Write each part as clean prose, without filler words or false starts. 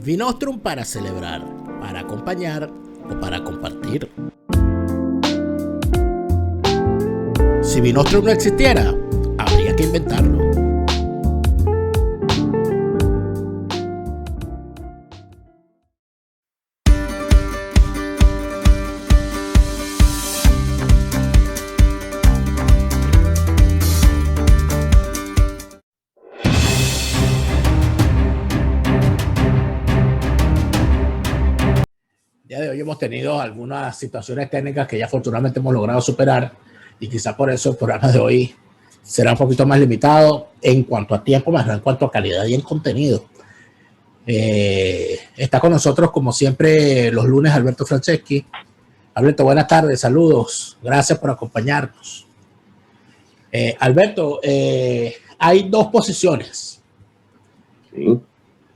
Vinostrum para celebrar, para acompañar o para compartir. Si Vinostrum no existiera, habría que inventarlo. El día de hoy hemos tenido algunas situaciones técnicas que ya afortunadamente hemos logrado superar y quizá por eso el programa de hoy será un poquito más limitado en cuanto a tiempo, más no en cuanto a calidad y en contenido. Está con nosotros como siempre los lunes Alberto Franceschi. Alberto, buenas tardes, saludos, gracias por acompañarnos. Alberto, hay dos posiciones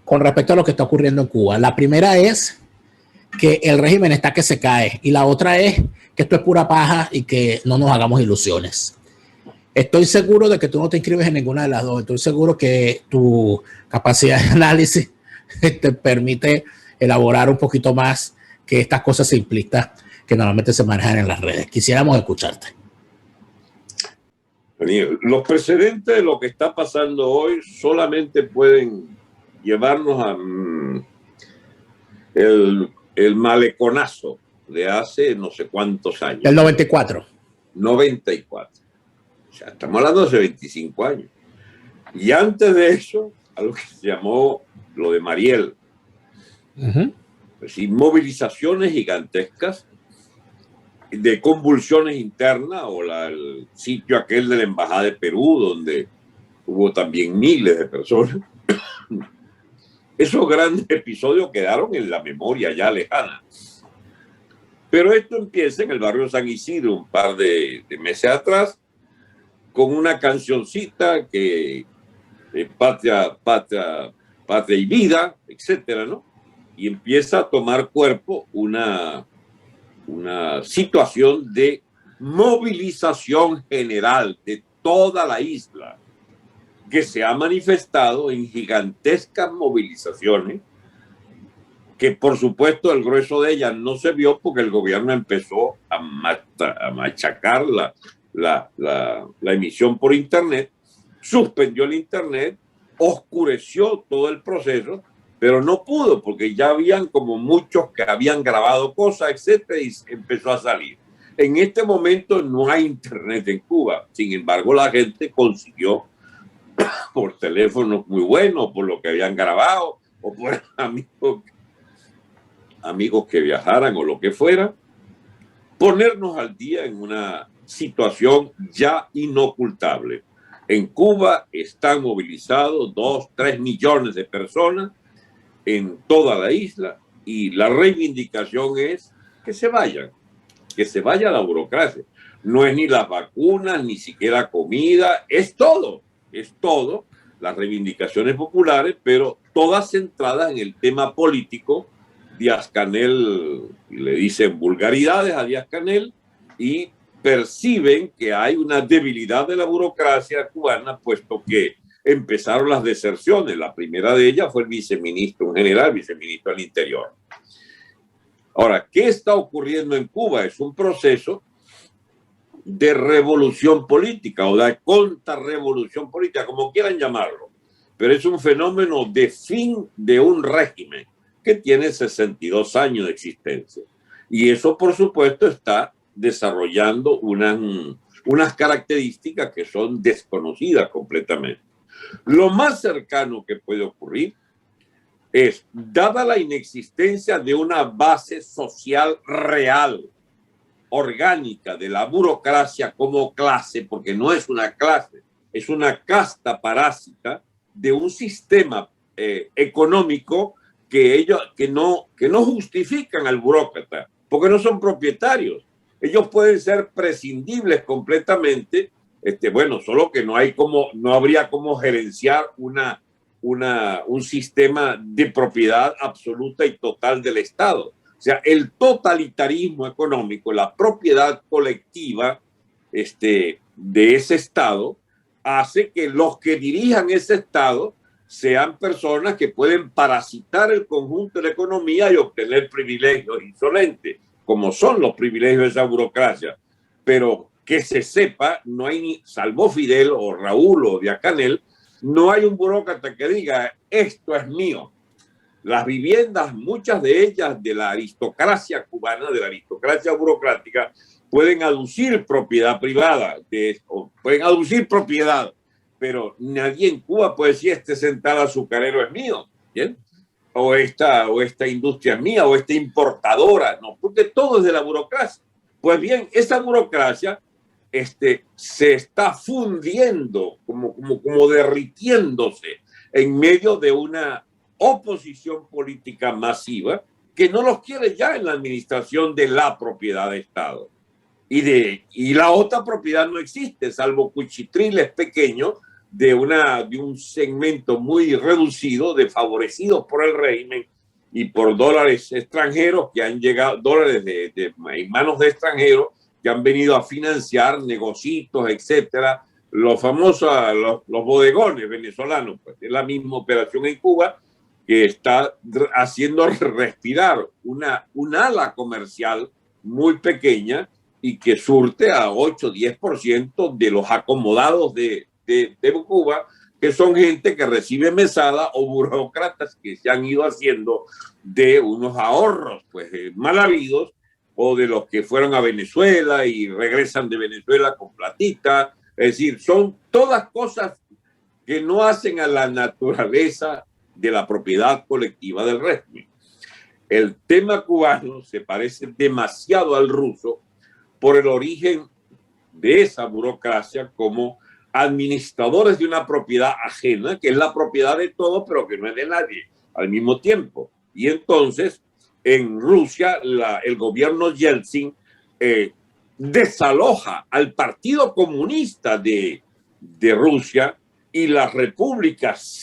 con respecto a lo que está ocurriendo en Cuba. La primera es que el régimen está que se cae y la otra es que esto es pura paja y que no nos hagamos ilusiones. Estoy seguro de que tú no te inscribes en ninguna de las dos. Estoy seguro que tu capacidad de análisis te permite elaborar un poquito más que estas cosas simplistas que normalmente se manejan en las redes. Quisiéramos escucharte. Los precedentes de lo que está pasando hoy solamente pueden llevarnos a el maleconazo de hace no sé cuántos años. El 94. 94. O sea, estamos hablando de hace 25 años. Y antes de eso, algo que se llamó lo de Mariel. Es decir, movilizaciones gigantescas de convulsiones internas, o el sitio aquel de la Embajada de Perú, donde hubo también miles de personas. Esos grandes episodios quedaron en la memoria ya lejana. Pero esto empieza en el barrio San Isidro un par de meses atrás, con una cancioncita que patria y vida, etcétera, ¿no? Y empieza a tomar cuerpo una situación de movilización general de toda la isla, que se ha manifestado en gigantescas movilizaciones, que por supuesto el grueso de ellas no se vio porque el gobierno empezó a machacar la emisión por internet, suspendió el internet, oscureció todo el proceso, pero no pudo porque ya habían como muchos que habían grabado cosas, etcétera, y empezó a salir. En este momento no hay internet en Cuba, sin embargo la gente consiguió por teléfonos muy buenos, por lo que habían grabado, o por amigos que viajaran o lo que fuera, ponernos al día en una situación ya inocultable. En Cuba están movilizados 2-3 millones de personas en toda la isla y la reivindicación es que se vaya la burocracia. No es ni las vacunas, ni siquiera comida, es todo, las reivindicaciones populares, pero todas centradas en el tema político. Díaz-Canel, le dicen vulgaridades a Díaz-Canel y perciben que hay una debilidad de la burocracia cubana, puesto que empezaron las deserciones. La primera de ellas fue el viceministro, un general, viceministro del Interior. Ahora, ¿qué está ocurriendo en Cuba? Es un proceso de revolución política o de contrarrevolución política, como quieran llamarlo, pero es un fenómeno de fin de un régimen que tiene 62 años de existencia. Y eso, por supuesto, está desarrollando unas características que son desconocidas completamente. Lo más cercano que puede ocurrir es, dada la inexistencia de una base social real, orgánica, de la burocracia como clase, porque no es una clase, es una casta parásita de un sistema económico que no justifican al burócrata, porque no son propietarios. Ellos pueden ser prescindibles completamente, solo que no habría como gerenciar un sistema de propiedad absoluta y total del Estado. O sea, el totalitarismo económico, la propiedad colectiva de ese Estado, hace que los que dirijan ese Estado sean personas que pueden parasitar el conjunto de la economía y obtener privilegios insolentes, como son los privilegios de esa burocracia. Pero que se sepa, no hay ni, salvo Fidel o Raúl o Diacanel, no hay un burócrata que diga, esto es mío. Las viviendas, muchas de ellas de la aristocracia cubana, de la aristocracia burocrática, pueden aducir propiedad privada, o pueden aducir propiedad, pero nadie en Cuba puede decir este central azucarero es mío, ¿bien? O esta industria es mía, o esta importadora, no, porque todo es de la burocracia. Pues bien, esa burocracia se está fundiendo, como derritiéndose en medio de una oposición política masiva que no los quiere ya en la administración de la propiedad de Estado. Y la otra propiedad no existe, salvo cuchitriles pequeños de un segmento muy reducido de favorecidos por el régimen y por dólares extranjeros que han llegado, dólares en manos de extranjeros que han venido a financiar negocios, etcétera. Los famosos, los bodegones venezolanos, pues es la misma operación en Cuba que está haciendo respirar una ala comercial muy pequeña y que surte a 8-10% de los acomodados de Cuba, que son gente que recibe mesada o burócratas que se han ido haciendo de unos ahorros pues mal habidos o de los que fueron a Venezuela y regresan de Venezuela con platita. Es decir, son todas cosas que no hacen a la naturaleza de la propiedad colectiva del régimen. El tema cubano se parece demasiado al ruso por el origen de esa burocracia como administradores de una propiedad ajena, que es la propiedad de todos, pero que no es de nadie al mismo tiempo. Y entonces, en Rusia, el gobierno Yeltsin desaloja al Partido Comunista de Rusia y las repúblicas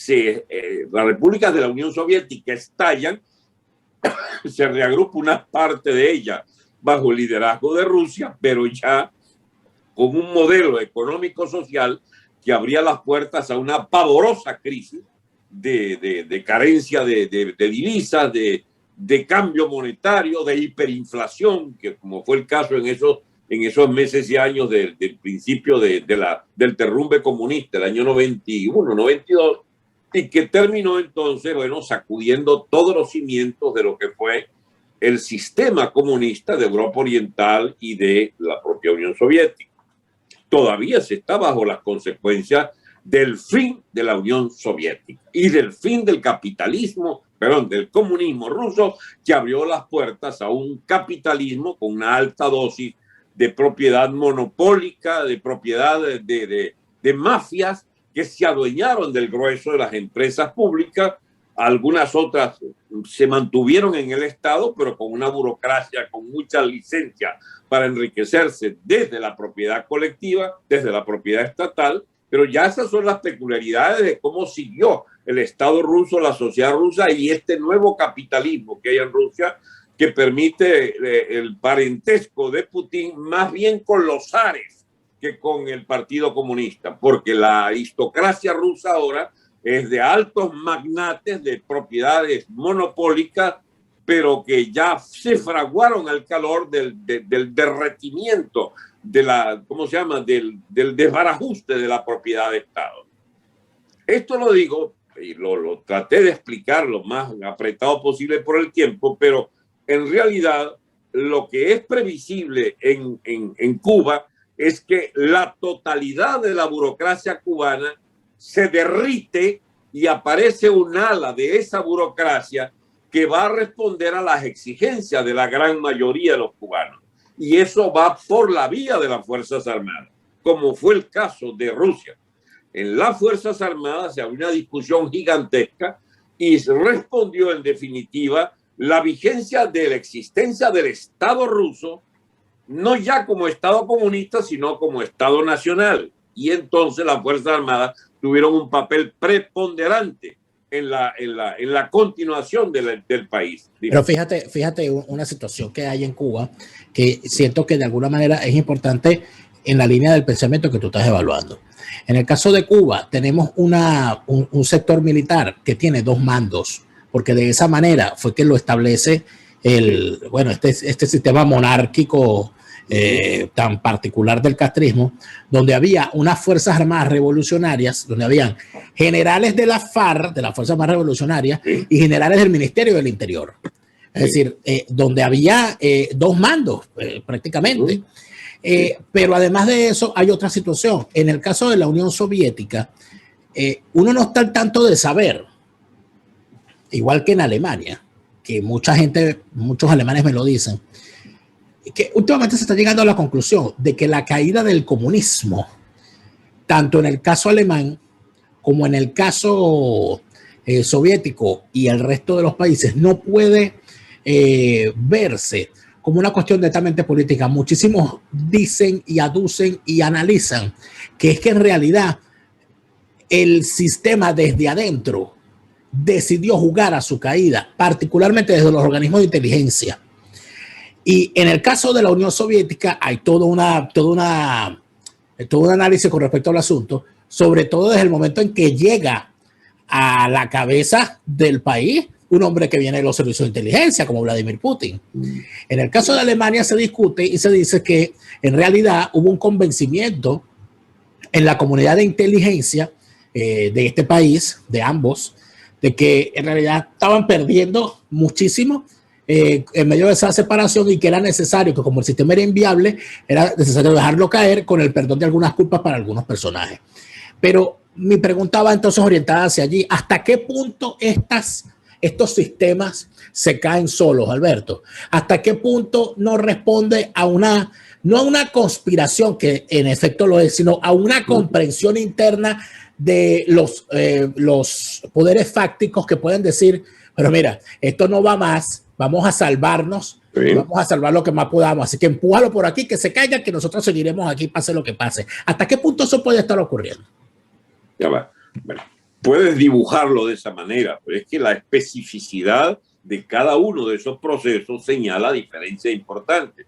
de la Unión Soviética estallan, se reagrupa una parte de ella bajo el liderazgo de Rusia, pero ya con un modelo económico-social que abría las puertas a una pavorosa crisis de carencia de divisas, de cambio monetario, de hiperinflación, que como fue el caso en esos meses y años del principio del derrumbe comunista, el año 91, 92, y que terminó entonces, sacudiendo todos los cimientos de lo que fue el sistema comunista de Europa Oriental y de la propia Unión Soviética. Todavía se está bajo las consecuencias del fin de la Unión Soviética y del fin del del comunismo ruso, que abrió las puertas a un capitalismo con una alta dosis de propiedad monopólica, de propiedad de mafias que se adueñaron del grueso de las empresas públicas. Algunas otras se mantuvieron en el Estado, pero con una burocracia, con mucha licencia para enriquecerse desde la propiedad colectiva, desde la propiedad estatal. Pero ya esas son las peculiaridades de cómo siguió el Estado ruso, la sociedad rusa y este nuevo capitalismo que hay en Rusia, que permite el parentesco de Putin más bien con los zares que con el Partido Comunista, porque la aristocracia rusa ahora es de altos magnates de propiedades monopólicas, pero que ya se fraguaron al calor del derretimiento, del desbarajuste de la propiedad de Estado. Esto lo digo, y lo traté de explicar lo más apretado posible por el tiempo, pero en realidad lo que es previsible en Cuba es que la totalidad de la burocracia cubana se derrite y aparece un ala de esa burocracia que va a responder a las exigencias de la gran mayoría de los cubanos. Y eso va por la vía de las Fuerzas Armadas, como fue el caso de Rusia. En las Fuerzas Armadas se abrió una discusión gigantesca y respondió en definitiva la vigencia de la existencia del Estado ruso, no ya como Estado comunista, sino como Estado nacional. Y entonces las Fuerzas Armadas tuvieron un papel preponderante en la continuación del país. Pero fíjate una situación que hay en Cuba que siento que de alguna manera es importante en la línea del pensamiento que tú estás evaluando. En el caso de Cuba, tenemos un sector militar que tiene dos mandos, porque de esa manera fue que lo establece este sistema monárquico tan particular del castrismo, donde había unas fuerzas armadas revolucionarias, donde habían generales de la FARC, de las fuerzas armadas revolucionarias, y generales del Ministerio del Interior. Es decir, donde había dos mandos prácticamente. Pero además de eso hay otra situación. En el caso de la Unión Soviética, uno no está al tanto de saber, igual que en Alemania, que mucha gente, muchos alemanes me lo dicen, que últimamente se está llegando a la conclusión de que la caída del comunismo, tanto en el caso alemán como en el caso soviético y el resto de los países, no puede verse como una cuestión netamente política. Muchísimos dicen y aducen y analizan que es que en realidad el sistema desde adentro decidió jugar a su caída, particularmente desde los organismos de inteligencia. Y en el caso de la Unión Soviética hay todo un análisis con respecto al asunto, sobre todo desde el momento en que llega a la cabeza del país un hombre que viene de los servicios de inteligencia, como Vladimir Putin. En el caso de Alemania se discute y se dice que en realidad hubo un convencimiento en la comunidad de inteligencia de este país, de ambos, de que en realidad estaban perdiendo muchísimo en medio de esa separación y que era necesario, que como el sistema era inviable, era necesario dejarlo caer con el perdón de algunas culpas para algunos personajes. Pero mi pregunta va entonces orientada hacia allí. ¿Hasta qué punto estos sistemas se caen solos, Alberto? ¿Hasta qué punto no responde a no a una conspiración, que en efecto lo es, sino a una comprensión interna de los poderes fácticos que pueden decir, pero mira, esto no va más, vamos a salvarnos, vamos a salvar lo que más podamos, así que empújalo por aquí, que se caiga, que nosotros seguiremos aquí, pase lo que pase? ¿Hasta qué punto eso puede estar ocurriendo? Ya va. Bueno, puedes dibujarlo de esa manera, pero es que la especificidad de cada uno de esos procesos señala diferencias importantes.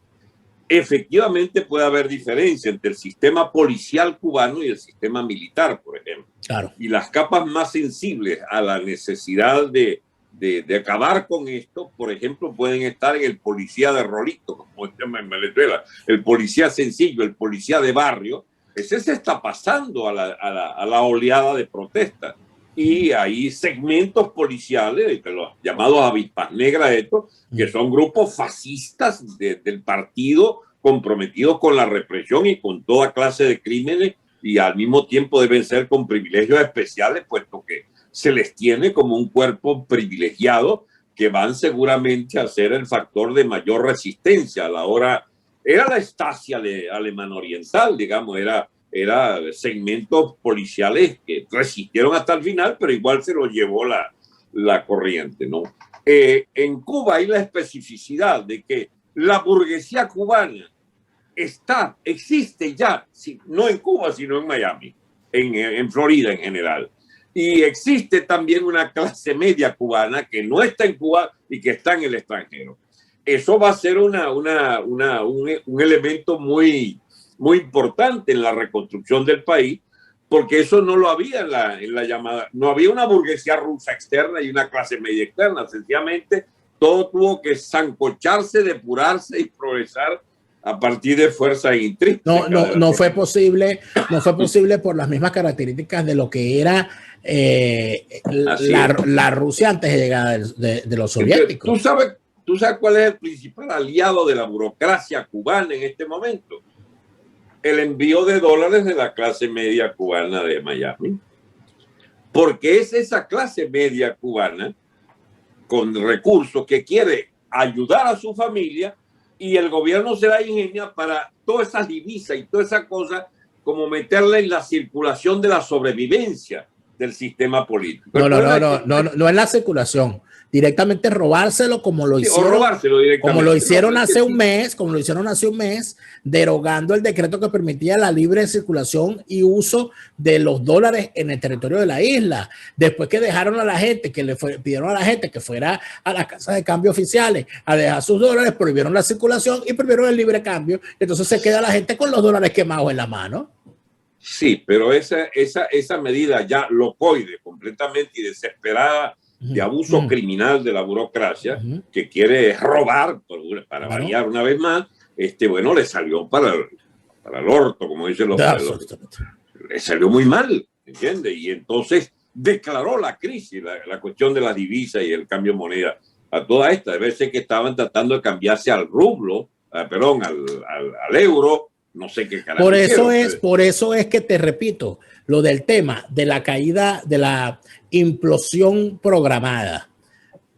Efectivamente puede haber diferencia entre el sistema policial cubano y el sistema militar, por ejemplo. Claro. Y las capas más sensibles a la necesidad de acabar con esto, por ejemplo, pueden estar en el policía de rolito, como se llama en Venezuela, el policía sencillo, el policía de barrio. Ese se está pasando a la oleada de protestas. Y hay segmentos policiales, los llamados avispas negras, que son grupos fascistas del partido comprometidos con la represión y con toda clase de crímenes, y al mismo tiempo deben ser con privilegios especiales, puesto que se les tiene como un cuerpo privilegiado, que van seguramente a ser el factor de mayor resistencia a la hora. Era la Stasi alemana oriental, digamos, era segmentos policiales que resistieron hasta el final, pero igual se lo llevó la corriente, ¿no? En Cuba hay la especificidad de que la burguesía cubana existe ya, no en Cuba, sino en Miami, en Florida en general. Y existe también una clase media cubana que no está en Cuba y que está en el extranjero. Eso va a ser un elemento muy importante en la reconstrucción del país, porque eso no lo había en la llamada, no había una burguesía rusa externa y una clase media externa, sencillamente todo tuvo que sancocharse, depurarse y progresar a partir de fuerzas intrínsecas. No fue posible por las mismas características de lo que era la Rusia antes de llegar de los soviéticos. Entonces, ¿tú sabes cuál es el principal aliado de la burocracia cubana en este momento? El envío de dólares de la clase media cubana de Miami, porque es esa clase media cubana con recursos que quiere ayudar a su familia, y el gobierno se la ingenia para todas esas divisas y todas esas cosas, como meterla en la circulación de la sobrevivencia del sistema político. No es la circulación. directamente robárselo como lo Sí, hicieron, o robárselo directamente. como lo hicieron No, hace un mes, como lo hicieron hace un mes, derogando el decreto que permitía la libre circulación y uso de los dólares en el territorio de la isla. Después que dejaron a la gente, pidieron a la gente que fuera a las casas de cambio oficiales a dejar sus dólares, prohibieron la circulación y prohibieron el libre cambio. Entonces se queda la gente con los dólares quemados en la mano. Sí, pero esa medida ya locoide completamente y desesperada de abuso criminal de la burocracia que quiere robar, para variar una vez más, bueno, le salió para el orto, como dicen le salió muy mal, ¿entiendes? Y entonces declaró la crisis, la cuestión de la divisa y el cambio de moneda. A toda esta, debe ser que estaban tratando de cambiarse al rublo, perdón, al euro. No sé qué carajo. Por eso es que te repito, lo del tema de la caída, de la implosión programada.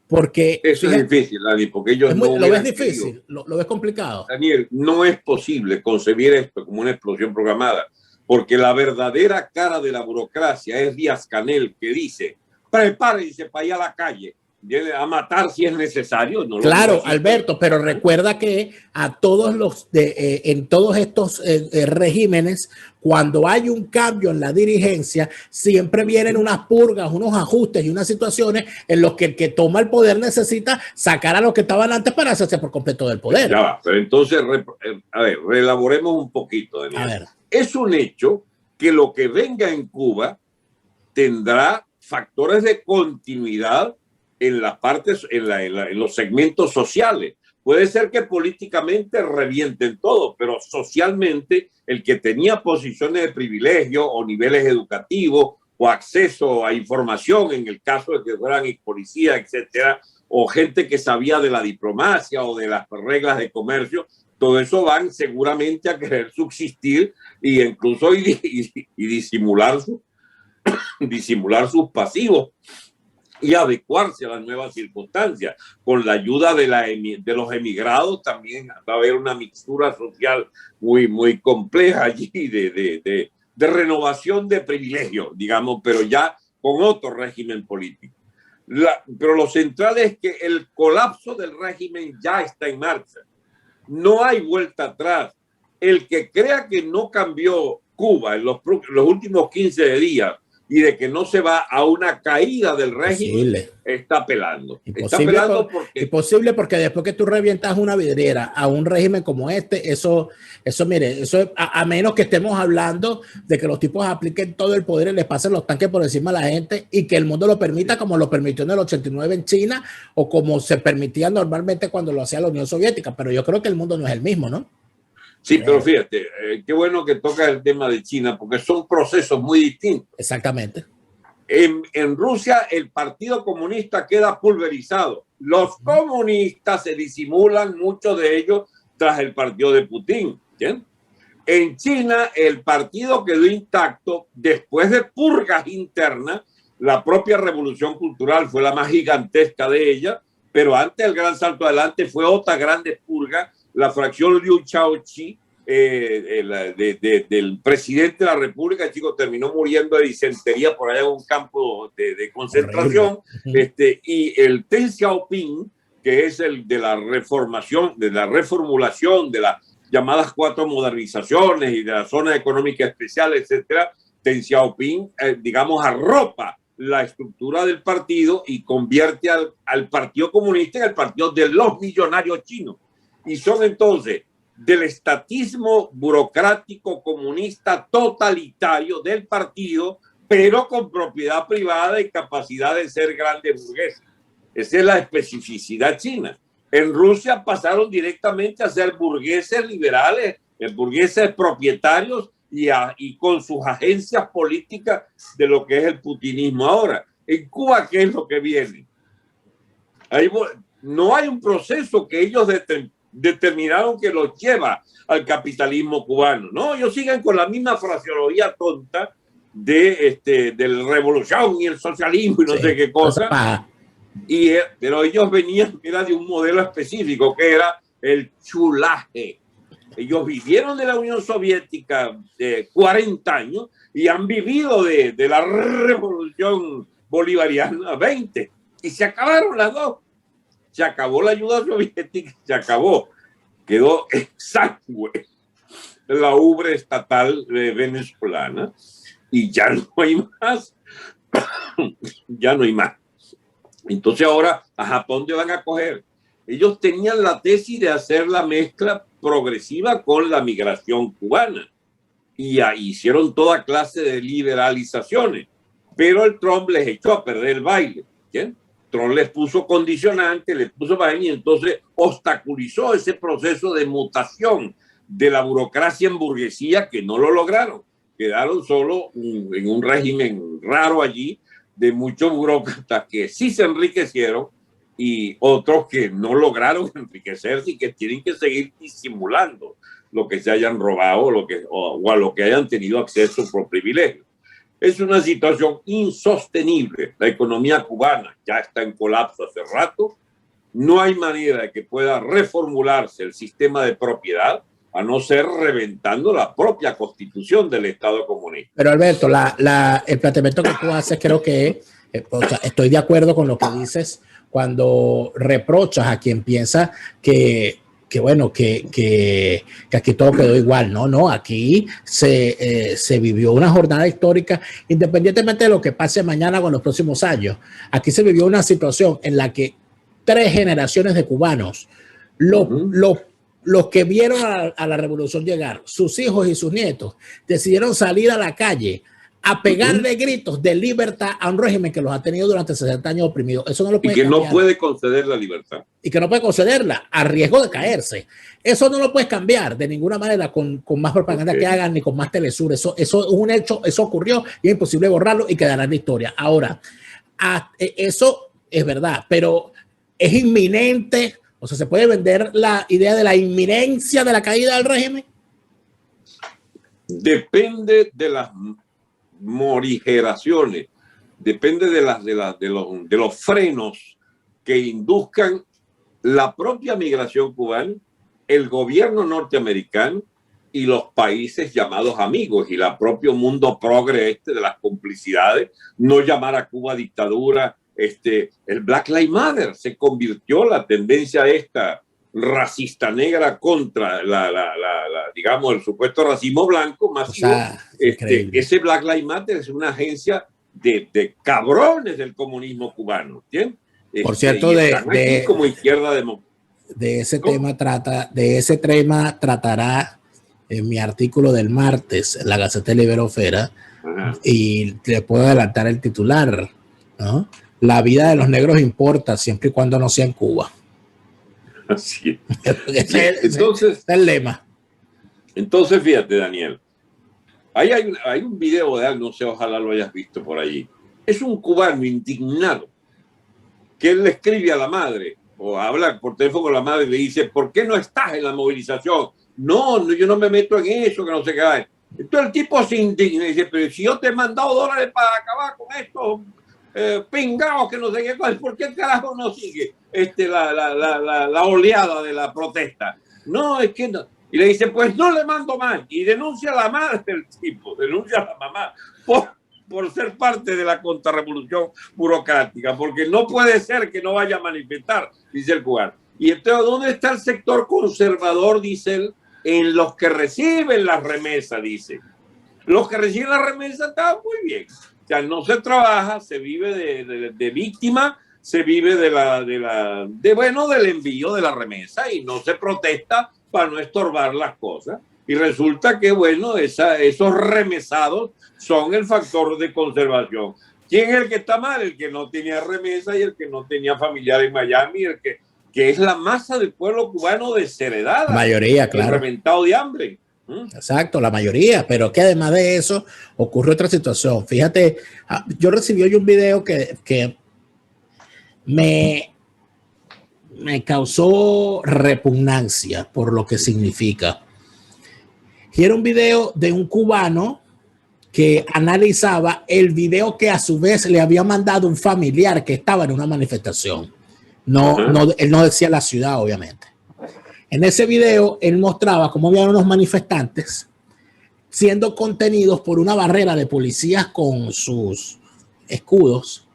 Porque eso es difícil, Dani, porque ellos no lo ves difícil, lo ves complicado. Daniel, no es posible concebir esto como una explosión programada, porque la verdadera cara de la burocracia es Díaz-Canel, que dice: prepárense para ir a la calle a matar si es necesario. No claro, Alberto, pero recuerda que a todos en todos estos regímenes, cuando hay un cambio en la dirigencia, siempre vienen unas purgas, unos ajustes y unas situaciones en los que el que toma el poder necesita sacar a los que estaban antes para hacerse por completo del poder. Ya va, pero entonces, a ver, reelaboremos un poquito, Daniel. A ver. Es un hecho que lo que venga en Cuba tendrá factores de continuidad en las partes, en los segmentos sociales. Puede ser que políticamente revienten todo, pero socialmente el que tenía posiciones de privilegio o niveles educativos o acceso a información, en el caso de que fueran policías, etcétera, o gente que sabía de la diplomacia o de las reglas de comercio, todo eso van seguramente a querer subsistir e incluso disimular sus pasivos y adecuarse a las nuevas circunstancias. Con la ayuda de los emigrados también va a haber una mixtura social muy, muy compleja allí de renovación de privilegios, digamos, pero ya con otro régimen político. Pero lo central es que el colapso del régimen ya está en marcha. No hay vuelta atrás. El que crea que no cambió Cuba en los últimos 15 días y de que no se va a una caída del régimen, está pelando. Imposible porque después que tú revientas una vidriera a un régimen como eso a menos que estemos hablando de que los tipos apliquen todo el poder y les pasen los tanques por encima a la gente y que el mundo lo permita, como lo permitió en el 89 en China o como se permitía normalmente cuando lo hacía la Unión Soviética. Pero yo creo que el mundo no es el mismo, ¿no? Sí, pero fíjate, qué bueno que tocas el tema de China, porque son procesos muy distintos. Exactamente. En Rusia el Partido Comunista queda pulverizado. Los comunistas se disimulan, muchos de ellos, tras el partido de Putin. ¿Bien? En China el partido quedó intacto después de purgas internas. La propia revolución cultural fue la más gigantesca de ella, pero antes el gran salto adelante fue otra grande purga. La fracción Liu Shaoqi, del presidente de la República, el chico terminó muriendo de disentería por allá en un campo de concentración. Y el Deng Xiaoping, que es el de la reformulación de las llamadas 4 modernizaciones y de la zona económica especial, etcétera. Deng Xiaoping, digamos, arropa la estructura del partido y convierte al Partido Comunista en el partido de los millonarios chinos. Y son entonces del estatismo burocrático comunista totalitario del partido, pero con propiedad privada y capacidad de ser grandes burgueses. Esa es la especificidad china. En Rusia pasaron directamente a ser burgueses liberales, burgueses propietarios y con sus agencias políticas de lo que es el putinismo ahora. En Cuba, ¿qué es lo que viene? No hay un proceso que ellos determinaron que los lleva al capitalismo cubano. No, ellos siguen con la misma fraseología tonta de revolución y el socialismo y no sé qué cosa. Pero ellos venían, era de un modelo específico que era el chulaje. Ellos vivieron de la Unión Soviética 40 años y han vivido de la revolución bolivariana 20. Y se acabaron las dos. Se acabó la ayuda soviética, se acabó. Quedó exangüe la ubre estatal venezolana y ya no hay más. Ya no hay más. Entonces ahora, ¿a Japón te van a coger? Ellos tenían la tesis de hacer la mezcla progresiva con la migración cubana y hicieron toda clase de liberalizaciones, pero el Trump les echó a perder el baile. ¿Bien? Trump les puso condicionantes, les puso vaina y entonces obstaculizó ese proceso de mutación de la burocracia en burguesía que no lo lograron. Quedaron solo en un régimen raro allí de muchos burócratas que sí se enriquecieron y otros que no lograron enriquecerse y que tienen que seguir disimulando lo que se hayan robado o a lo que hayan tenido acceso por privilegio. Es una situación insostenible. La economía cubana ya está en colapso hace rato. No hay manera de que pueda reformularse el sistema de propiedad a no ser reventando la propia constitución del Estado comunista. Pero Alberto, el planteamiento que tú haces creo que o sea, estoy de acuerdo con lo que dices cuando reprochas a quien piensa que aquí todo quedó igual. No, aquí se vivió una jornada histórica, independientemente de lo que pase mañana o en los próximos años. Aquí se vivió una situación en la que 3 generaciones de cubanos, los que vieron a la revolución llegar, sus hijos y sus nietos, decidieron salir a la calle a pegarle gritos de libertad a un régimen que los ha tenido durante 60 años oprimidos. Eso no lo puede cambiar. No puede conceder la libertad. Y que no puede concederla a riesgo de caerse. Eso no lo puedes cambiar de ninguna manera con más propaganda que hagan ni con más telesur. Eso es un hecho, eso ocurrió y es imposible borrarlo y quedará en la historia. Ahora, eso es verdad, pero es inminente. O sea, ¿se puede vender la idea de la inminencia de la caída del régimen? Depende de las morigeraciones, depende de los frenos que induzcan la propia migración cubana, el gobierno norteamericano y los países llamados amigos y el propio mundo progre de las complicidades, no llamar a Cuba dictadura. El Black Lives Matter se convirtió la tendencia esta racista negra contra digamos, el supuesto racismo blanco masivo. O sea, ese Black Lives Matter es una agencia de cabrones del comunismo cubano. ¿Entiendes? Por cierto, como izquierda de ese tema tratará en mi artículo del martes en la Gaceta Liberofera. Y le puedo adelantar el titular, ¿no? La vida de los negros importa siempre y cuando no sea en Cuba. Así es. Entonces, es el lema. Entonces, fíjate, Daniel, hay un video de él, no sé, ojalá lo hayas visto por allí. Es un cubano indignado que él le escribe a la madre o habla por teléfono con la madre y le dice: ¿por qué no estás en la movilización? No, yo no me meto en eso, que no sé qué. Entonces el tipo se indigna y dice: pero si yo te he mandado dólares para acabar con estos pingados que no sé qué, ¿por qué carajo no sigue la oleada de la protesta? No, es que no. Y le dice: pues no le mando más. Y denuncia a la madre del tipo, denuncia a la mamá por ser parte de la contrarrevolución burocrática, porque no puede ser que no vaya a manifestar, dice el cubano. Y entonces, ¿dónde está el sector conservador? Dice él, en los que reciben las remesas, dice. Los que reciben las remesas están muy bien. O sea, no se trabaja, se vive de víctima, se vive del envío de la remesa y no se protesta para no estorbar las cosas. Y resulta que, bueno, esos remesados son el factor de conservación. ¿Quién es el que está mal? El que no tenía remesa y el que no tenía familiar en Miami, que es la masa del pueblo cubano desheredada. La mayoría, claro. Reventado de hambre. Exacto, la mayoría, pero que además de eso ocurre otra situación. Fíjate, yo recibí hoy un video que me causó repugnancia por lo que significa. Y era un video de un cubano que analizaba el video que a su vez le había mandado un familiar que estaba en una manifestación. Él no decía la ciudad, obviamente. En ese video, él mostraba cómo había unos manifestantes siendo contenidos por una barrera de policías con sus escudos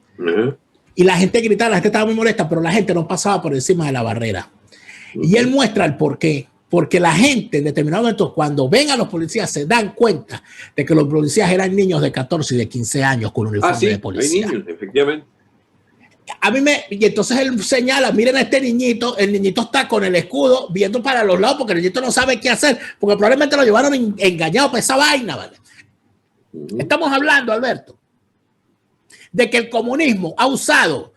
y la gente gritaba, la gente estaba muy molesta, pero la gente no pasaba por encima de la barrera. Y él muestra el por qué. Porque la gente en determinados momentos, cuando ven a los policías, se dan cuenta de que los policías eran niños de 14 y de 15 años con uniforme de policía. Hay niños, efectivamente. Y entonces él señala, miren a este niñito, el niñito está con el escudo viendo para los lados porque el niñito no sabe qué hacer, porque probablemente lo llevaron engañado para esa vaina, ¿vale? Estamos hablando, Alberto, de que el comunismo ha usado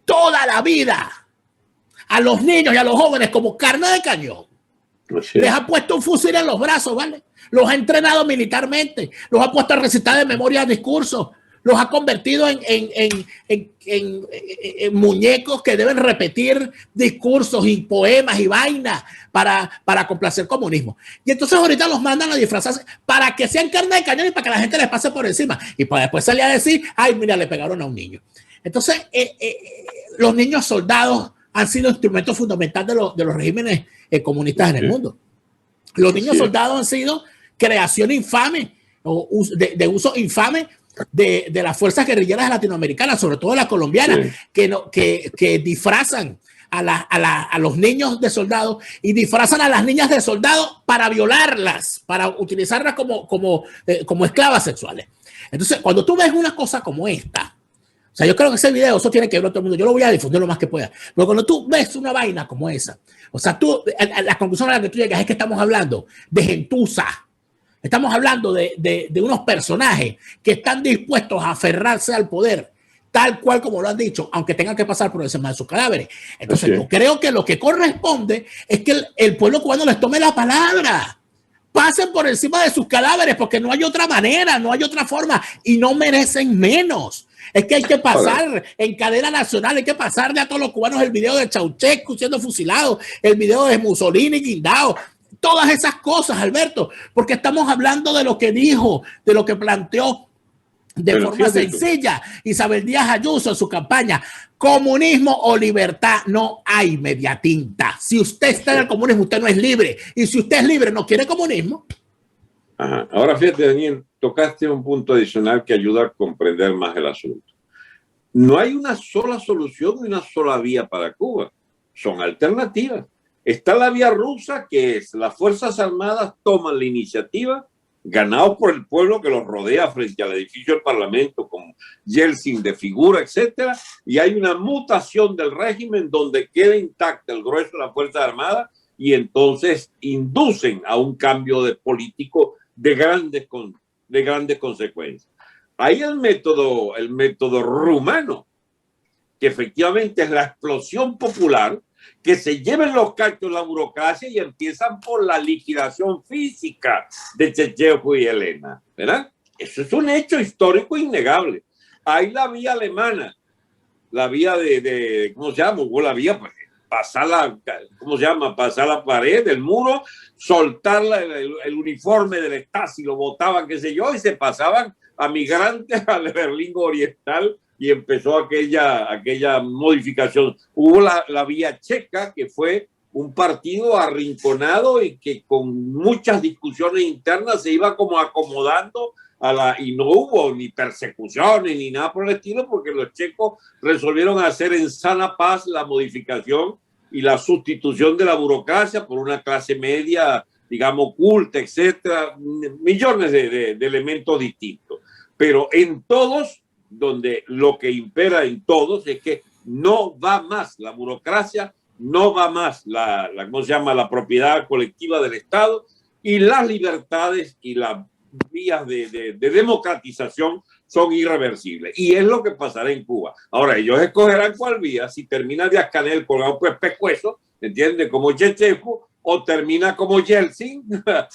toda la vida a los niños y a los jóvenes como carne de cañón. Les ha puesto un fusil en los brazos, ¿vale? Los ha entrenado militarmente, los ha puesto a recitar de memoria discursos, los ha convertido en muñecos que deben repetir discursos y poemas y vainas para complacer el comunismo. Y entonces ahorita los mandan a disfrazarse para que sean carne de cañón y para que la gente les pase por encima. Y para después salir a decir, ay, mira, le pegaron a un niño. Entonces, los niños soldados han sido instrumentos fundamentales de los regímenes comunistas en el mundo. Los niños soldados han sido creación infame, de uso infame de las fuerzas guerrilleras latinoamericanas, sobre todo las colombianas, que disfrazan a los niños de soldados y disfrazan a las niñas de soldados para violarlas, para utilizarlas como esclavas sexuales. Entonces, cuando tú ves una cosa como esta, o sea, yo creo que ese video, eso tiene que ver todo el mundo. Yo lo voy a difundir lo más que pueda. Pero cuando tú ves una vaina como esa, o sea, la conclusión a la que tú llegas es que estamos hablando de gentuza. Estamos hablando de unos personajes que están dispuestos a aferrarse al poder, tal cual como lo han dicho, aunque tengan que pasar por encima de sus cadáveres. Entonces, yo creo que lo que corresponde es que el pueblo cubano les tome la palabra. Pasen por encima de sus cadáveres porque no hay otra manera, no hay otra forma y no merecen menos. Es que hay que pasar en cadena nacional, hay que pasarle a todos los cubanos el video de Ceausescu siendo fusilado, el video de Mussolini guindado, todas esas cosas, Alberto, porque estamos hablando de lo que dijo, de lo que planteó de forma sencilla Isabel Díaz Ayuso en su campaña. Comunismo o libertad, no hay media tinta. Si usted está en el comunismo, usted no es libre. Y si usted es libre, no quiere comunismo. Ajá. Ahora fíjate, Daniel, tocaste un punto adicional que ayuda a comprender más el asunto. No hay una sola solución y una sola vía para Cuba. Son alternativas. Está la vía rusa, que es las Fuerzas Armadas toman la iniciativa, ganados por el pueblo que los rodea frente al edificio del Parlamento, con Yeltsin de figura, etcétera, y hay una mutación del régimen donde queda intacta el grueso de la Fuerza Armada y entonces inducen a un cambio de político de grandes consecuencias. Hay el método rumano, que efectivamente es la explosión popular, que se lleven los cachos la burocracia y empiezan por la liquidación física de Ceausescu y Helena, ¿verdad? Eso es un hecho histórico innegable. Hay la vía alemana, la vía ¿cómo se llama? O la vía, pues, pasar la pared del muro, soltar el uniforme del Stasi, lo botaban, qué sé yo, y se pasaban a migrantes al Berlín Oriental y empezó aquella modificación. Hubo la vía checa, que fue un partido arrinconado y que con muchas discusiones internas se iba como acomodando y no hubo ni persecuciones ni nada por el estilo, porque los checos resolvieron hacer en sana paz la modificación y la sustitución de la burocracia por una clase media, digamos, culta, etcétera, millones de elementos distintos. Pero en todos, donde lo que impera en todos es que no va más la burocracia, no va más ¿cómo se llama?, la propiedad colectiva del Estado, y las libertades y las vías de democratización son irreversibles. Y es lo que pasará en Cuba. Ahora, ellos escogerán cuál vía, si termina Díaz-Canel colgado pues pescuezo, ¿entiendes?, como Ceausescu, o termina como Yeltsin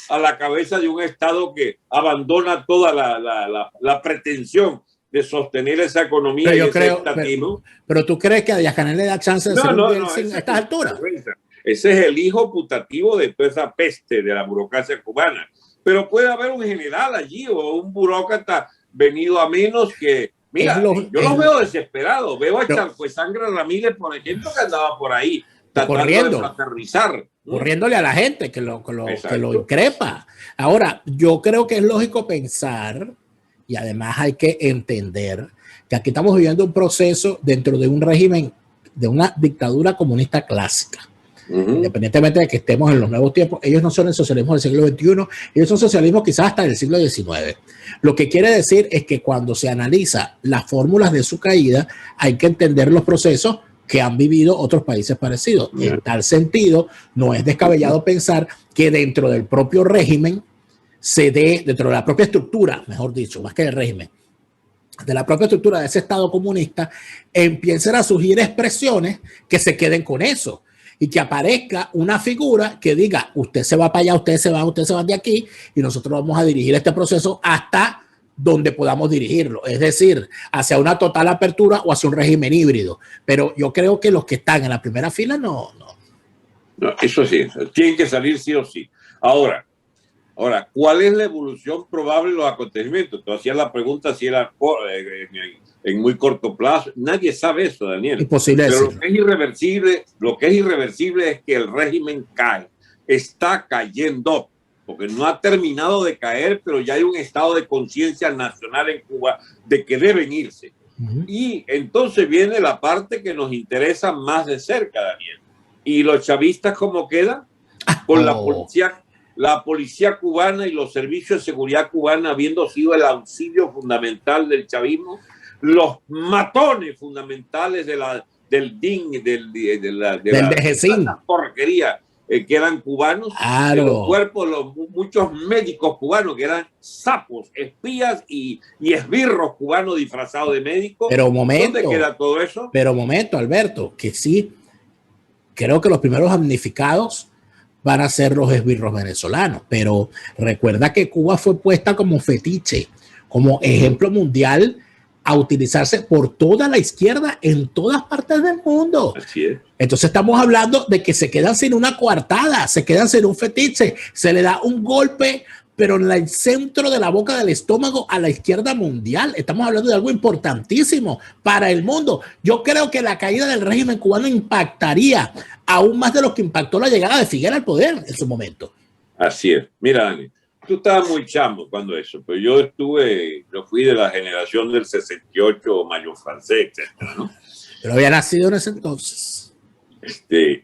a la cabeza de un Estado que abandona toda la pretensión de sostener esa economía y ese estatismo. Pero tú crees que a Díaz-Canel le da chance de ser un Yeltsin a estas alturas. Ese es el hijo putativo de toda esa peste de la burocracia cubana. Pero puede haber un general allí o un burócrata venido a menos que... Mira, yo los veo desesperados. Veo a Charcuesangre Ramírez, por ejemplo, que andaba por ahí tratando de aterrizar. Corriéndole a la gente que lo increpa. Ahora, yo creo que es lógico pensar, y además hay que entender, que aquí estamos viviendo un proceso dentro de un régimen, de una dictadura comunista clásica. Independientemente de que estemos en los nuevos tiempos, ellos no son el socialismo del siglo XXI, ellos son socialismo quizás hasta del siglo XIX. Lo que quiere decir es que cuando se analiza las fórmulas de su caída, hay que entender los procesos que han vivido otros países parecidos. En tal sentido, no es descabellado pensar que dentro del propio régimen se dé, dentro de la propia estructura, mejor dicho, más que el régimen, de la propia estructura de ese Estado comunista, empiecen a surgir expresiones que se queden con eso y que aparezca una figura que diga, usted se va para allá, ustedes se van de aquí y nosotros vamos a dirigir este proceso hasta donde podamos dirigirlo, es decir, hacia una total apertura o hacia un régimen híbrido. Pero yo creo que los que están en la primera fila no, eso sí, tienen que salir sí o sí. Ahora, ¿cuál es la evolución probable de los acontecimientos? Tú hacías la pregunta si era en muy corto plazo. Nadie sabe eso, Daniel. Imposible decirlo. Pero lo que es irreversible es que el régimen cae, está cayendo, porque no ha terminado de caer, pero ya hay un estado de conciencia nacional en Cuba de que deben irse. Y entonces viene la parte que nos interesa más de cerca, Daniel. ¿Y los chavistas cómo quedan? Con la policía cubana y los servicios de seguridad cubana habiendo sido el auxilio fundamental del chavismo, los matones fundamentales del DIN, de la porquería que eran cubanos, claro. De los cuerpos, muchos médicos cubanos que eran sapos, espías y esbirros cubanos disfrazados de médicos. Pero momento, ¿dónde queda todo eso? Pero momento, Alberto, que sí, creo que los primeros damnificados van a ser los esbirros venezolanos, pero recuerda que Cuba fue puesta como fetiche, como ejemplo mundial a utilizarse por toda la izquierda en todas partes del mundo. Así es. Entonces estamos hablando de que se quedan sin una coartada, se quedan sin un fetiche, se le da un golpe, pero en el centro de la boca del estómago a la izquierda mundial. Estamos hablando de algo importantísimo para el mundo. Yo creo que la caída del régimen cubano impactaría aún más de lo que impactó la llegada de Figueroa al poder en su momento. Así es. Mira, Dani, tú estabas muy chamo cuando eso, pero yo fui de la generación del 68, Mayo Francés, etcétera, ¿no? Pero había nacido en ese entonces.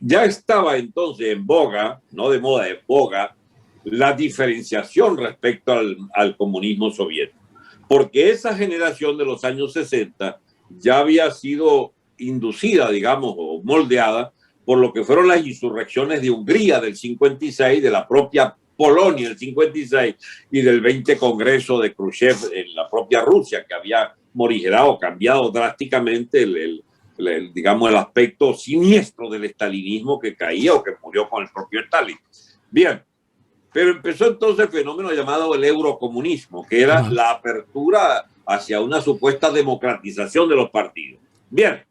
Ya estaba entonces en boga, no de moda, de boga, la diferenciación respecto al comunismo soviético. Porque esa generación de los años 60 ya había sido inducida, digamos, o moldeada por lo que fueron las insurrecciones de Hungría del 56, de la propia Polonia del 56 y del 20 Congreso de Khrushchev en la propia Rusia, que había morigerado, cambiado drásticamente digamos, el aspecto siniestro del estalinismo que caía o que murió con el propio Stalin. Bien, pero empezó entonces el fenómeno llamado el eurocomunismo, que era la apertura hacia una supuesta democratización de los partidos. Bien,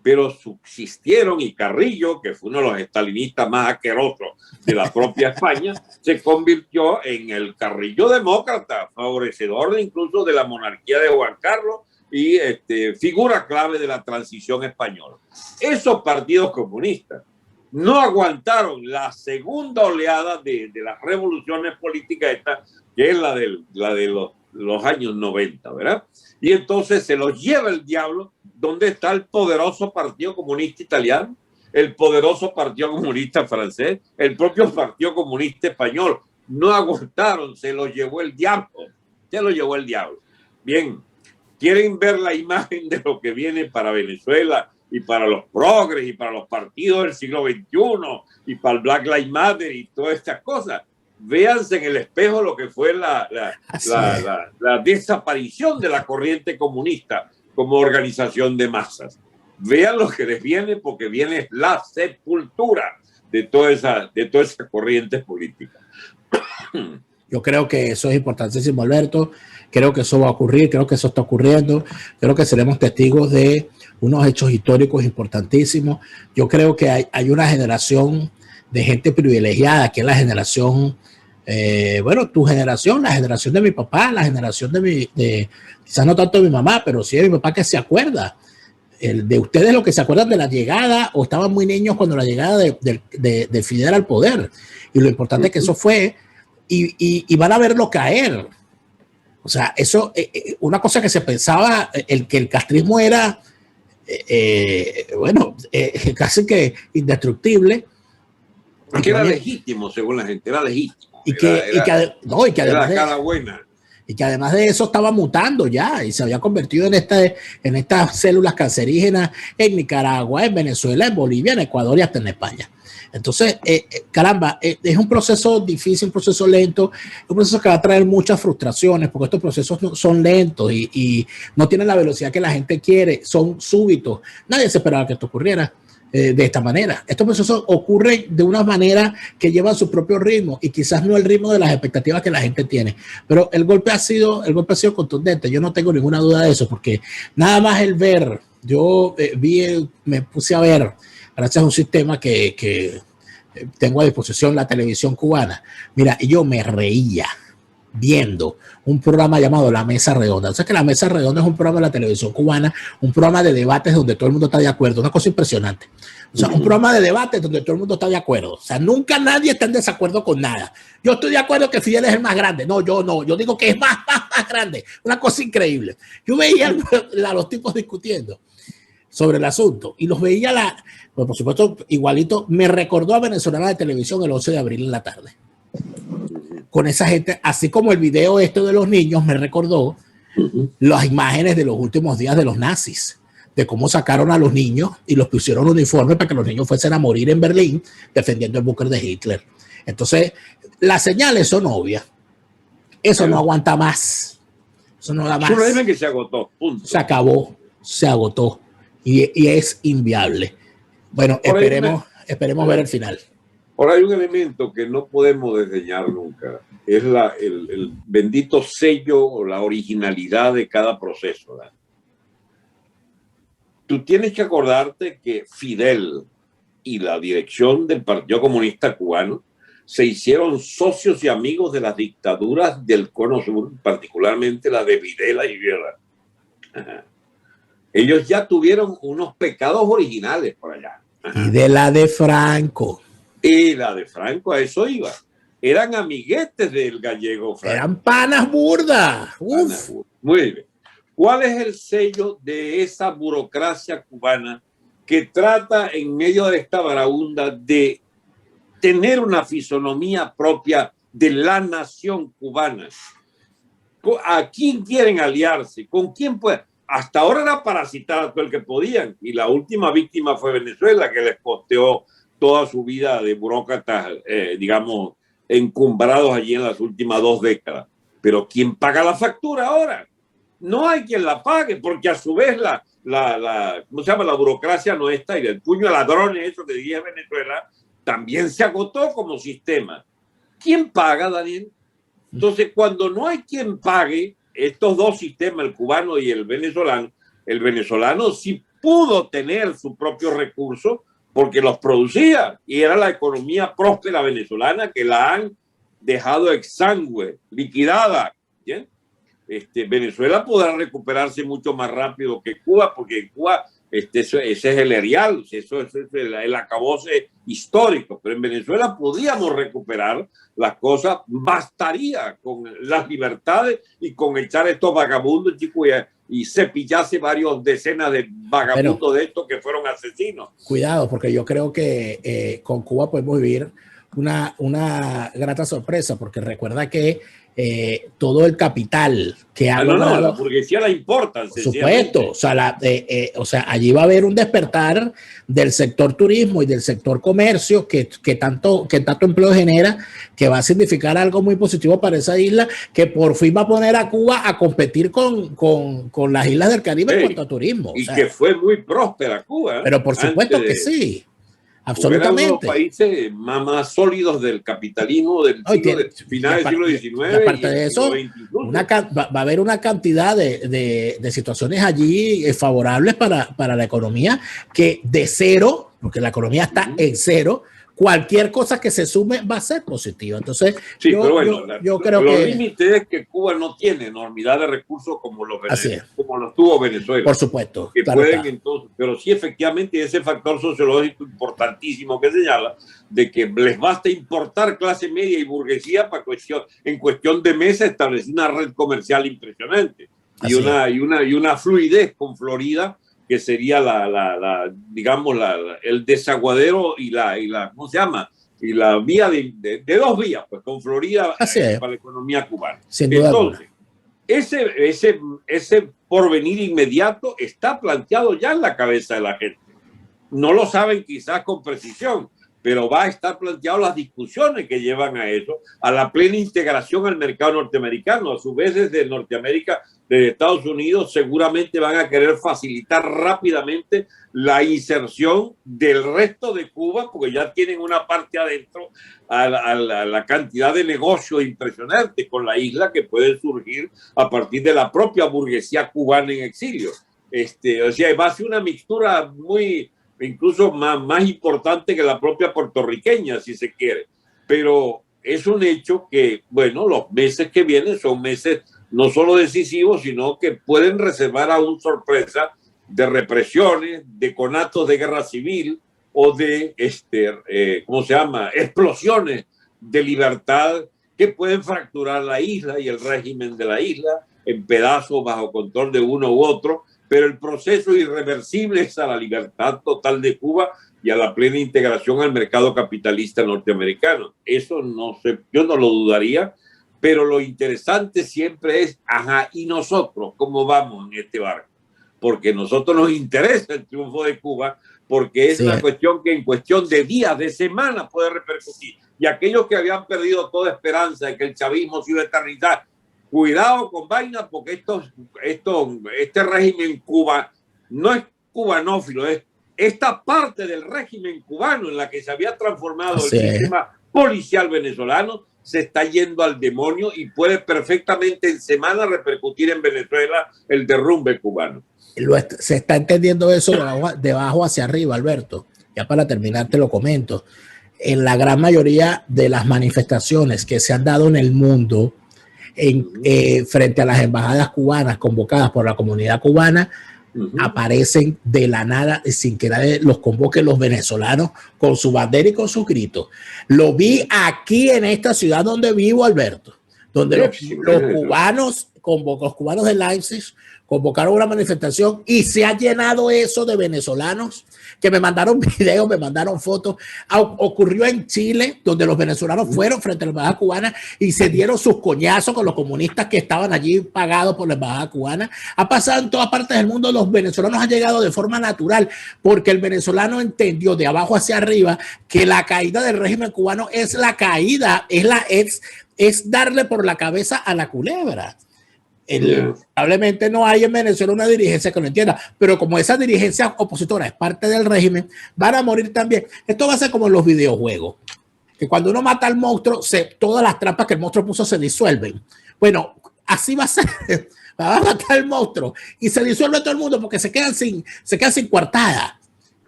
pero subsistieron y Carrillo, que fue uno de los estalinistas más asquerosos de la propia España, se convirtió en el Carrillo demócrata, favorecedor incluso de la monarquía de Juan Carlos y figura clave de la transición española. Esos partidos comunistas no aguantaron la segunda oleada de las revoluciones políticas que es la de los años 90, ¿verdad? Y entonces se los lleva el diablo. ¿Dónde está el poderoso Partido Comunista Italiano? El poderoso Partido Comunista Francés, el propio Partido Comunista Español. No aguantaron, se los llevó el diablo. Se los llevó el diablo. Bien, ¿quieren ver la imagen de lo que viene para Venezuela y para los progres y para los partidos del siglo XXI y para el Black Lives Matter y todas estas cosas? Véanse en el espejo lo que fue la desaparición de la corriente comunista como organización de masas. Vean lo que les viene, porque viene la sepultura de toda esa corriente política. Yo creo que eso es importantísimo, Alberto. Creo que eso va a ocurrir, creo que eso está ocurriendo. Creo que seremos testigos de unos hechos históricos importantísimos. Yo creo que hay una generación de gente privilegiada, que es la generación, tu generación, la generación de mi papá, la generación quizás no tanto de mi mamá, pero sí de mi papá, que se acuerda. De ustedes, lo que se acuerdan de la llegada, o estaban muy niños cuando la llegada de Fidel al poder. Y lo importante es que eso fue, y van a verlo caer. O sea, eso, una cosa que se pensaba, que el castrismo era, bueno, casi que indestructible. Porque era legítimo, según la gente, era legítimo. Y que además la cara buena. Y que además de eso estaba mutando ya y se había convertido en estas células cancerígenas en Nicaragua, en Venezuela, en Bolivia, en Ecuador y hasta en España. Entonces, caramba, es un proceso difícil, un proceso lento, un proceso que va a traer muchas frustraciones porque estos procesos son lentos y no tienen la velocidad que la gente quiere, son súbitos. Nadie se esperaba que esto ocurriera de esta manera. Estos procesos ocurren de una manera que llevan su propio ritmo y quizás no el ritmo de las expectativas que la gente tiene, pero el golpe ha sido contundente. Yo no tengo ninguna duda de eso, porque nada más el ver, yo me puse a ver, gracias a un sistema que tengo a disposición, la televisión cubana. Mira, yo me reía viendo un programa llamado La Mesa Redonda. O sea que La Mesa Redonda es un programa de la televisión cubana, un programa de debates donde todo el mundo está de acuerdo, una cosa impresionante. O sea, un programa de debates donde todo el mundo está de acuerdo. O sea, nunca nadie está en desacuerdo con nada. Yo estoy de acuerdo que Fidel es el más grande. No, yo digo que es más grande. Una cosa increíble. Yo veía a los tipos discutiendo sobre el asunto y los veía, pues por supuesto, igualito. Me recordó a Venezolana de Televisión el 11 de abril en la tarde. Con esa gente, así como el video de los niños me recordó las imágenes de los últimos días de los nazis, de cómo sacaron a los niños y los pusieron uniformes para que los niños fuesen a morir en Berlín defendiendo el búnker de Hitler. Entonces, las señales son obvias. Eso no aguanta más. Eso no da más. Es un régimen que se agotó. Punto. Se acabó, se agotó y es inviable. Bueno, esperemos ver el final. Ahora hay un elemento que no podemos desdeñar nunca, es el bendito sello o la originalidad de cada proceso, ¿verdad? Tú tienes que acordarte que Fidel y la dirección del Partido Comunista Cubano se hicieron socios y amigos de las dictaduras del Cono Sur, particularmente la de Videla y Guerra. Ajá. Ellos ya tuvieron unos pecados originales por allá. Ajá. Y de la de Franco. Y la de Franco, a eso iba. Eran amiguetes del gallego Franco. Eran panas burdas. Muy bien. ¿Cuál es el sello de esa burocracia cubana que trata en medio de esta varaunda de tener una fisonomía propia de la nación cubana? ¿A quién quieren aliarse? ¿Con quién puede? Hasta ahora era parasitar a todo el que podían. Y la última víctima fue Venezuela, que les posteó toda su vida de burócratas, digamos, encumbrados allí en las últimas 2 décadas. Pero ¿quién paga la factura ahora? No hay quien la pague, porque a su vez ¿cómo se llama? La burocracia nuestra y el puño de ladrones, eso que diría Venezuela, también se agotó como sistema. ¿Quién paga, Daniel? Entonces, cuando no hay quien pague estos dos sistemas, el cubano y el venezolano sí pudo tener su propio recurso porque los producía y era la economía próspera venezolana que la han dejado exangüe, liquidada. ¿Bien? Venezuela podrá recuperarse mucho más rápido que Cuba, porque en Cuba ese es el erial, eso es el acabose histórico, pero en Venezuela podíamos recuperar las cosas, bastaría con las libertades y con echar estos vagabundos, chicos, y cepillarse varios decenas de vagabundos de estos que fueron asesinos. Cuidado, porque yo creo que con Cuba podemos vivir una grata sorpresa, porque recuerda que todo el capital que ha logrado, la burguesía la importa. Por supuesto, o sea, allí va a haber un despertar del sector turismo y del sector comercio que tanto empleo genera, que va a significar algo muy positivo para esa isla, que por fin va a poner a Cuba a competir con las islas del Caribe en cuanto a turismo. Y que fue muy próspera Cuba. Pero por supuesto que sí. Absolutamente. Eran los países más sólidos del capitalismo del final del siglo XIX. Aparte de eso, va a haber una cantidad de situaciones allí favorables para la economía que de cero porque la economía está en cero. Cualquier cosa que se sume va a ser positiva. Entonces, sí, pero bueno, yo creo los que límites es que Cuba no tiene enormidad de recursos como los tuvo Venezuela. Por supuesto. Que claro pueden está. Entonces, pero sí efectivamente ese factor sociológico importantísimo que señala de que les basta importar clase media y burguesía para en cuestión de meses establecer una red comercial impresionante y una fluidez con Florida que sería digamos, el desaguadero y la, ¿cómo se llama? Y la vía de dos vías, pues con Florida para la economía cubana. Sin duda entonces, ese porvenir inmediato está planteado ya en la cabeza de la gente. No lo saben quizás con precisión, pero va a estar planteado las discusiones que llevan a eso, a la plena integración al mercado norteamericano. A su vez, desde Norteamérica, desde Estados Unidos, seguramente van a querer facilitar rápidamente la inserción del resto de Cuba, porque ya tienen una parte adentro a la cantidad de negocios impresionantes con la isla que pueden surgir a partir de la propia burguesía cubana en exilio. O sea, va a ser una mixtura muy, incluso más importante que la propia puertorriqueña, si se quiere. Pero es un hecho que, bueno, los meses que vienen son meses no solo decisivos, sino que pueden reservar aún sorpresa de represiones, de conatos de guerra civil o de, ¿cómo se llama?, explosiones de libertad que pueden fracturar la isla y el régimen de la isla en pedazos bajo control de uno u otro, pero el proceso irreversible es a la libertad total de Cuba y a la plena integración al mercado capitalista norteamericano. Eso no sé, yo no lo dudaría, pero lo interesante siempre es, ¿y nosotros cómo vamos en este barco? Porque a nosotros nos interesa el triunfo de Cuba, porque es una cuestión que en cuestión de días, de semanas puede repercutir. Y aquellos que habían perdido toda esperanza de que el chavismo se iba a eternizar, cuidado con vaina, porque este régimen Cuba no es cubanófilo, es esta parte del régimen cubano en la que se había transformado el sistema policial venezolano se está yendo al demonio y puede perfectamente en semanas repercutir en Venezuela el derrumbe cubano. Se está entendiendo eso de abajo hacia arriba, Alberto. Ya para terminar te lo comento. En la gran mayoría de las manifestaciones que se han dado en el mundo frente a las embajadas cubanas convocadas por la comunidad cubana, aparecen de la nada, sin que nadie los convoque, los venezolanos con su bandera y con sus gritos. Lo vi aquí en esta ciudad donde vivo, Alberto, donde los cubanos, los cubanos de Leipzig convocaron una manifestación y se ha llenado eso de venezolanos que me mandaron videos, me mandaron fotos. Ocurrió en Chile, donde los venezolanos fueron frente a la embajada cubana y se dieron sus coñazos con los comunistas que estaban allí pagados por la embajada cubana. Ha pasado en todas partes del mundo. Los venezolanos han llegado de forma natural porque el venezolano entendió de abajo hacia arriba que la caída del régimen cubano es la caída, es darle por la cabeza a la culebra. Probablemente no hay en Venezuela una dirigencia que lo entienda, pero como esa dirigencia opositora es parte del régimen, van a morir también. Esto va a ser como en los videojuegos, que cuando uno mata al monstruo, todas las trampas que el monstruo puso se disuelven. Bueno, así va a ser. Va a matar al monstruo y se disuelve todo el mundo porque se quedan sin coartada.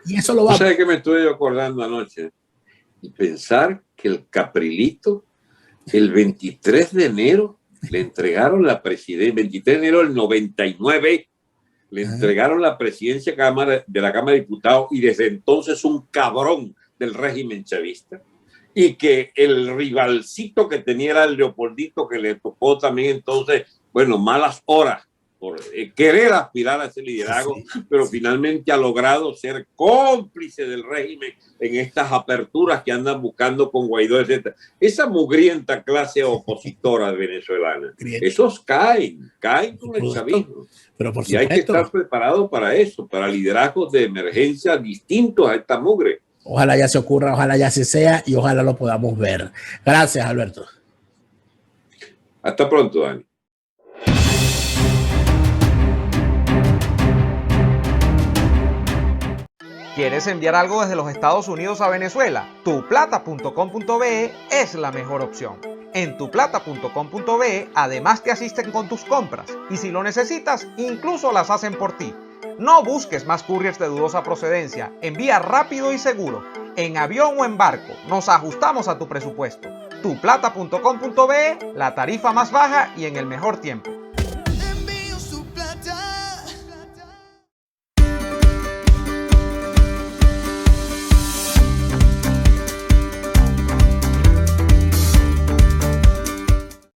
Y eso lo va a... ¿Sabes qué me estuve acordando anoche? Y pensar que el Caprilito, el 23 de enero, le entregaron la presidencia, 23 de enero del 99, le entregaron la presidencia de la Cámara de Diputados y desde entonces un cabrón del régimen chavista, y que el rivalcito que tenía era el Leopoldito, que le tocó también entonces, bueno, malas horas por querer aspirar a ese liderazgo, pero finalmente ha logrado ser cómplice del régimen en estas aperturas que andan buscando con Guaidó, etc. Esa mugrienta clase opositora venezolana, esos caen con el chavismo. Pero por y hay que estar preparado para eso, para liderazgos de emergencia distintos a esta mugre. Ojalá ya se ocurra, ojalá ya se sea y ojalá lo podamos ver. Gracias, Alberto. Hasta pronto, Dani. ¿Quieres enviar algo desde los Estados Unidos a Venezuela? Tuplata.com.be es la mejor opción. En tuplata.com.be además te asisten con tus compras y si lo necesitas, incluso las hacen por ti. No busques más couriers de dudosa procedencia. Envía rápido y seguro. En avión o en barco. Nos ajustamos a tu presupuesto. Tuplata.com.be, la tarifa más baja y en el mejor tiempo.